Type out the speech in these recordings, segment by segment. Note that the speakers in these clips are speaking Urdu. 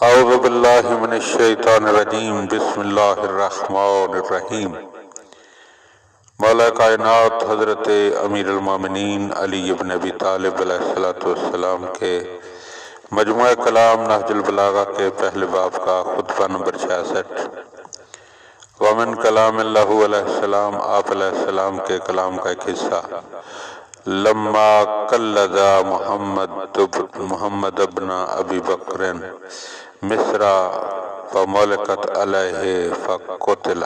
اعوذ باللہ من الشیطان الرجیم، بسم اللہ الرحمن الرحیم۔ مولا کائنات حضرت امیر المومنین علی بن ابی طالب علیہ السلام کے مجموعہ کلام نہج البلاغہ کے پہلے باب کا خطبہ نمبر 66۔ ومن کلام اللہ علیہ السلام، آپ علیہ السلام کے کلام کا ایک حصہ۔ لما قلد محمد ابن ابی بکر مصر فملکت علیہ فقتل۔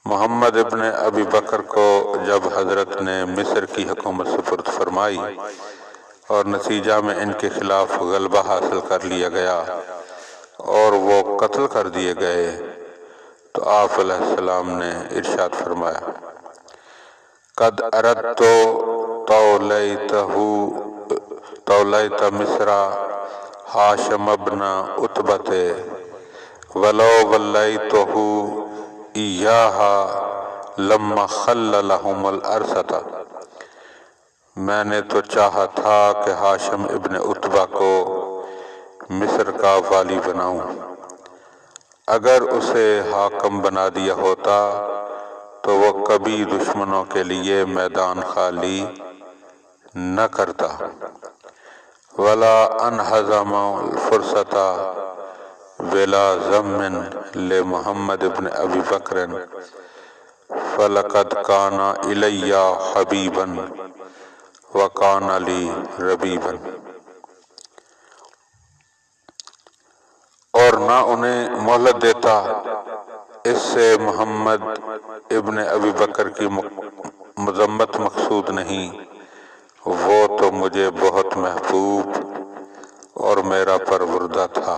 محمد ابن ابی بکر کو جب حضرت نے مصر کی حکومت سپرد فرمائی اور نتیجہ میں ان کے خلاف غلبہ حاصل کر لیا گیا اور وہ قتل کر دیے گئے، تو آپ علیہ السلام نے ارشاد فرمایا: قد اردت تولیت مصر ہاشم ابن عتبۃ ولو ولیتہ ایہا لما خل لہم الارض۔ میں نے تو چاہا تھا کہ ہاشم ابن عتبہ کو مصر کا والی بناؤں، اگر اسے حاکم بنا دیا ہوتا تو وہ کبھی دشمنوں کے لیے میدان خالی نہ کرتا۔ ولا انہزم الفرصۃ بلا ذم لمحمد ابن ابی بکر فلقد کان الی حبیبا وکان لی ربیبا۔ اور نہ انہیں مہلت دیتا، اس سے محمد ابن ابی بکر کی مذمت مقصود نہیں، وہ تو مجھے بہت محبوب اور میرا پروردہ تھا۔